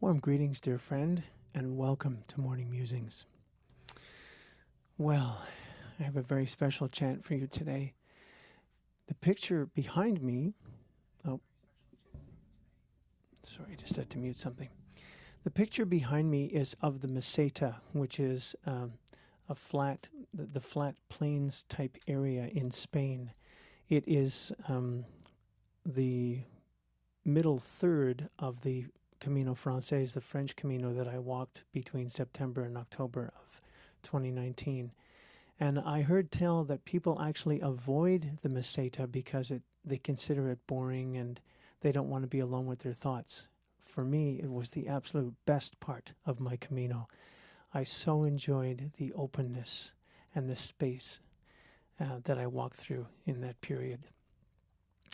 Warm greetings, dear friend, and welcome to Morning Musings. Well, I have a very special chant for you today. The picture behind me, sorry, I just had to mute something. The picture behind me is of the Meseta, which is the flat plains type area in Spain. It is the middle third of the Camino Francais, the French Camino that I walked between September and October of 2019. And I heard tell that people actually avoid the Meseta because they consider it boring and they don't want to be alone with their thoughts. For me, it was the absolute best part of my Camino. I so enjoyed the openness and the space that I walked through in that period.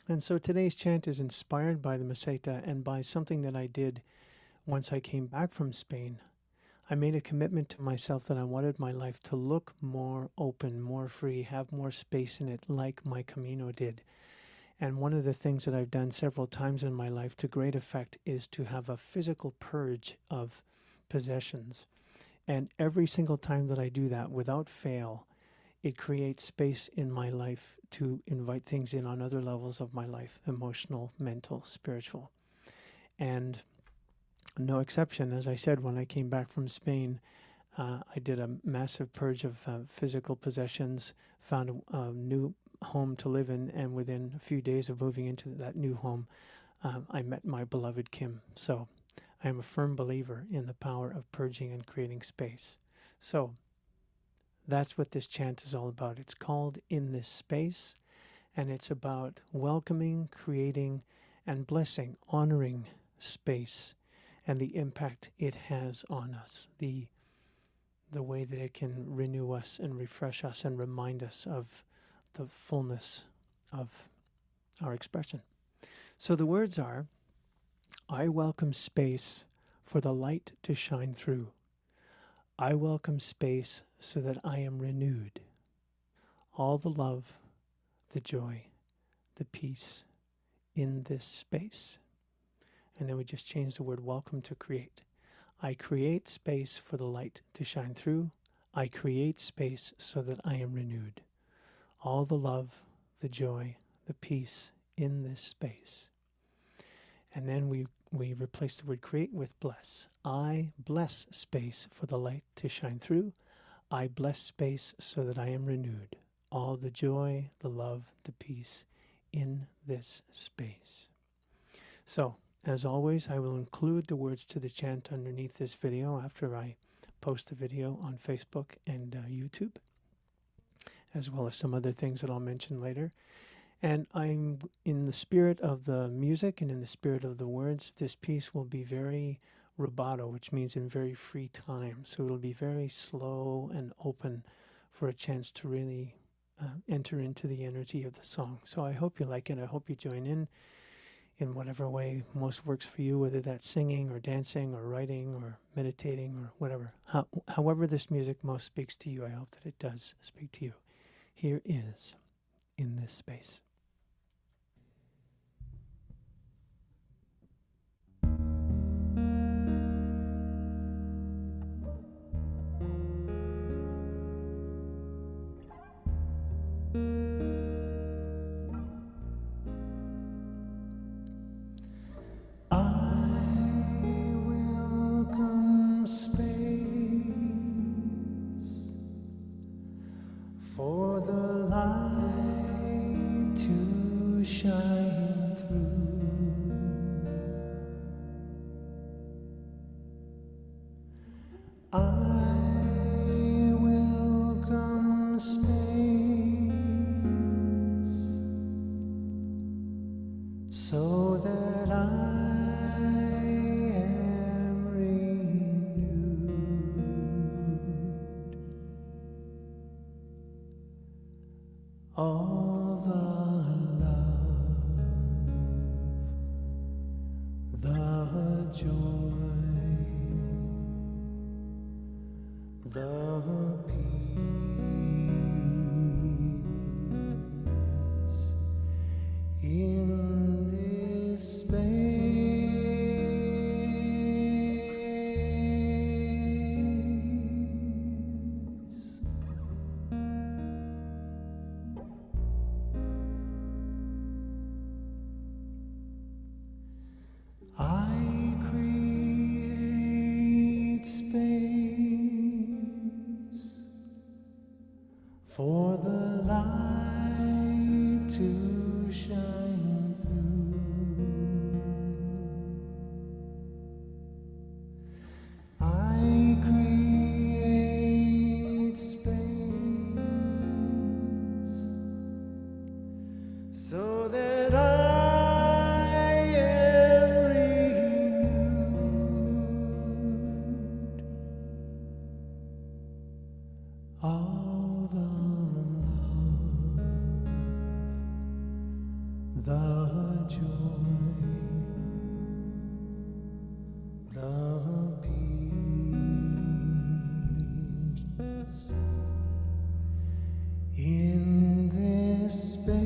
And so today's chant is inspired by the Meseta and by something that I did once I came back from Spain. I made a commitment to myself that I wanted my life to look more open, more free, have more space in it like my Camino did. And one of the things that I've done several times in my life to great effect is to have a physical purge of possessions. And every single time that I do that, without fail, it creates space in my life to invite things in on other levels of my life, emotional, mental, spiritual. And no exception, as I said, when I came back from Spain, I did a massive purge of physical possessions, found a new home to live in, and within a few days of moving into that new home, I met my beloved Kim. So I am a firm believer in the power of purging and creating space. So that's what this chant is all about. It's called In This Space, and it's about welcoming, creating, and blessing, honoring space and the impact it has on us, the way that it can renew us and refresh us and remind us of the fullness of our expression. So the words are, I welcome space for the light to shine through. I welcome space so that I am renewed. All the love, the joy, the peace in this space. And then we just change the word welcome to create. I create space for the light to shine through. I create space so that I am renewed. All the love, the joy, the peace in this space. And then we replace the word create with bless. I bless space for the light to shine through. I bless space so that I am renewed. All the joy, the love, the peace in this space. So, as always, I will include the words to the chant underneath this video after I post the video on Facebook and YouTube, as well as some other things that I'll mention later. And I'm in the spirit of the music and in the spirit of the words. This piece will be very rubato, which means in very free time. So it'll be very slow and open for a chance to really enter into the energy of the song. So I hope you like it. I hope you join in whatever way most works for you, whether that's singing or dancing or writing or meditating or whatever. However this music most speaks to you, I hope that it does speak to you. Here is In This Space. For the light to shine through, I welcome space so that I am renewed. All the love, the joy, the peace in this space. the peace in this space.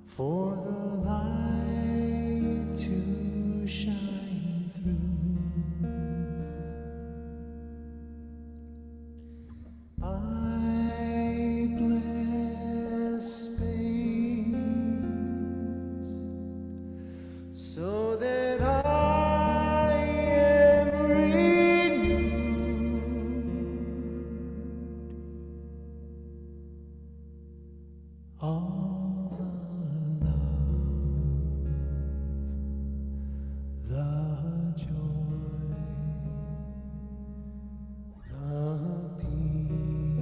For the light to shine through, I bless space so that I am renewed. All the love, the joy, the peace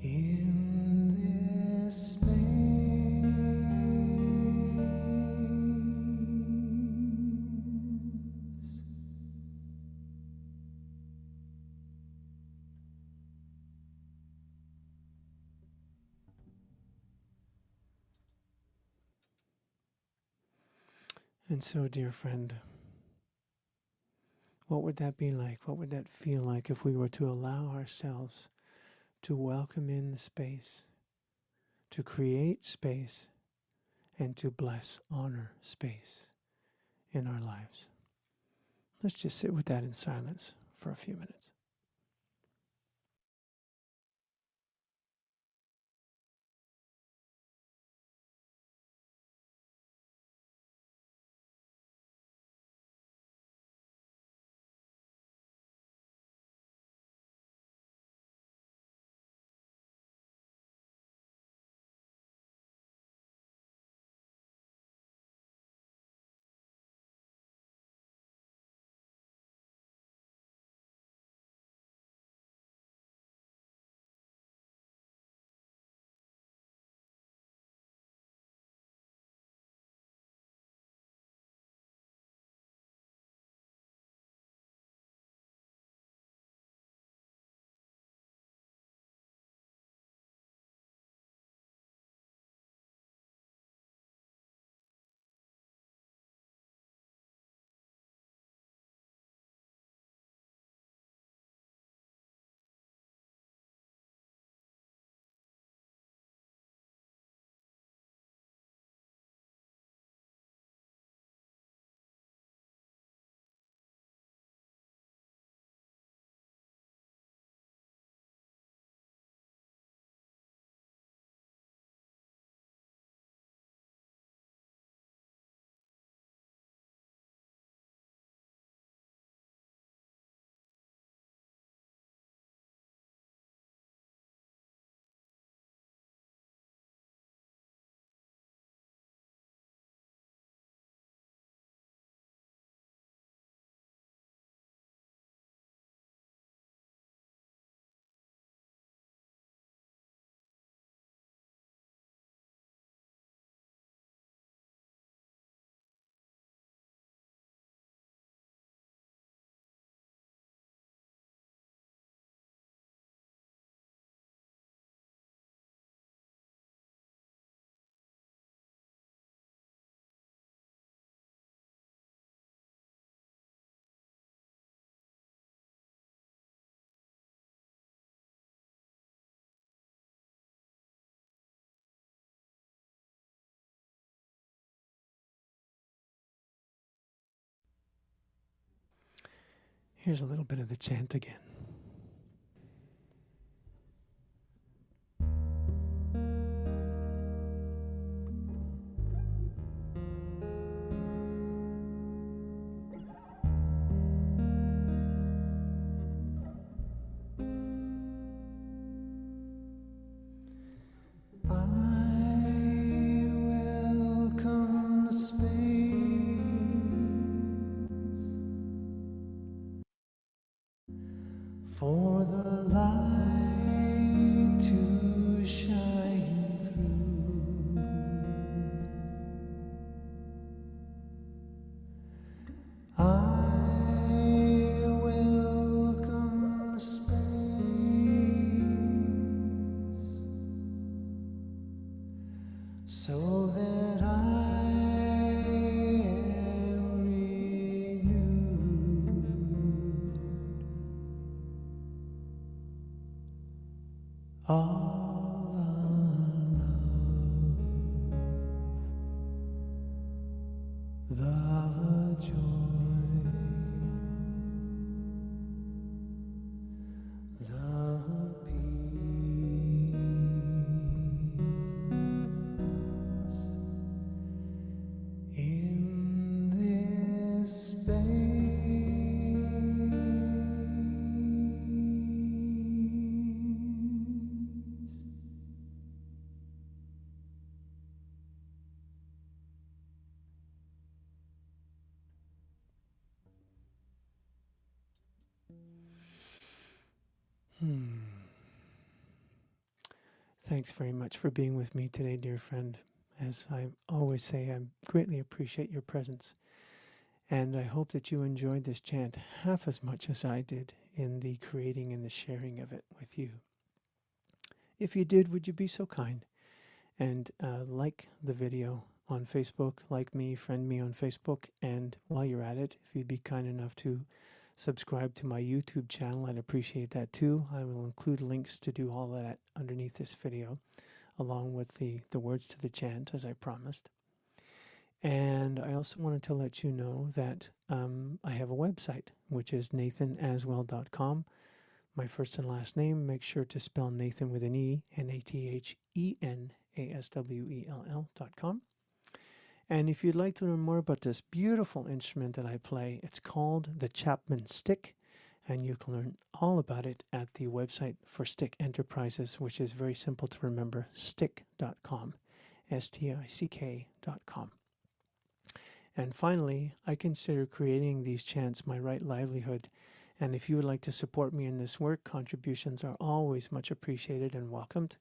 in this space. And so, dear friend, what would that be like? What would that feel like if we were to allow ourselves to welcome in the space, to create space, and to bless, honor space in our lives? Let's just sit with that in silence for a few minutes. Here's a little bit of the chant again. I welcome space for the light to shine through. I welcome space so that I am renewed. All the love, the joy, the peace in this space. Thanks very much for being with me today, dear friend. As I always say, I greatly appreciate your presence. And I hope that you enjoyed this chant half as much as I did in the creating and the sharing of it with you. If you did, would you be so kind and like the video on Facebook, like me, friend me on Facebook, and while you're at it, if you'd be kind enough to subscribe to my YouTube channel, I'd appreciate that too. I will include links to do all that underneath this video, along with the words to the chant, as I promised. And I also wanted to let you know that I have a website, which is NathenAswell.com. My first and last name. Make sure to spell Nathen with an E, NathenAswell.com. And if you'd like to learn more about this beautiful instrument that I play, it's called the Chapman Stick, and you can learn all about it at the website for Stick Enterprises, which is very simple to remember, stick.com, stick.com. And finally, I consider creating these chants my right livelihood. And if you would like to support me in this work, contributions are always much appreciated and welcomed.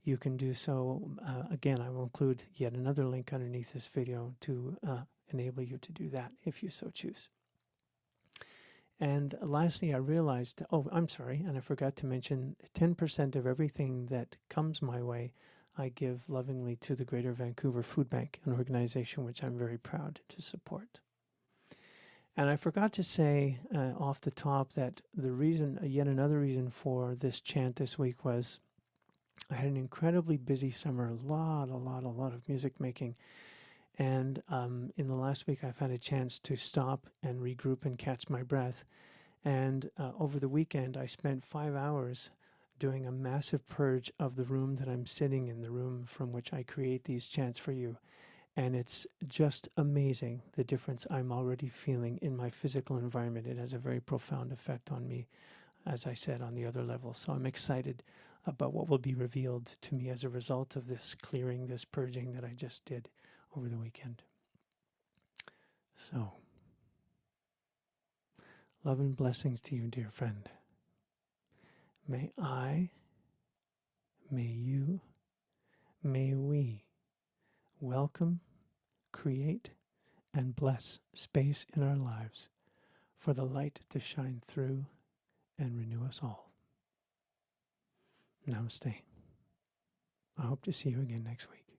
You can do so. Again, I will include yet another link underneath this video to enable you to do that if you so choose. And lastly, I realized, I'm sorry, and I forgot to mention 10% of everything that comes my way, I give lovingly to the Greater Vancouver Food Bank, an organization which I'm very proud to support. And I forgot to say off the top that the reason, yet another reason for this chant this week was I had an incredibly busy summer, a lot of music making. And in the last week, I've had a chance to stop and regroup and catch my breath. And over the weekend, I spent 5 hours doing a massive purge of the room that I'm sitting in, the room from which I create these chants for you. And it's just amazing the difference I'm already feeling in my physical environment. It has a very profound effect on me, as I said, on the other level. So I'm excited about what will be revealed to me as a result of this clearing, this purging that I just did over the weekend. So, love and blessings to you, dear friend. May I, may you, may we welcome, create, and bless space in our lives for the light to shine through and renew us all. Namaste. I hope to see you again next week.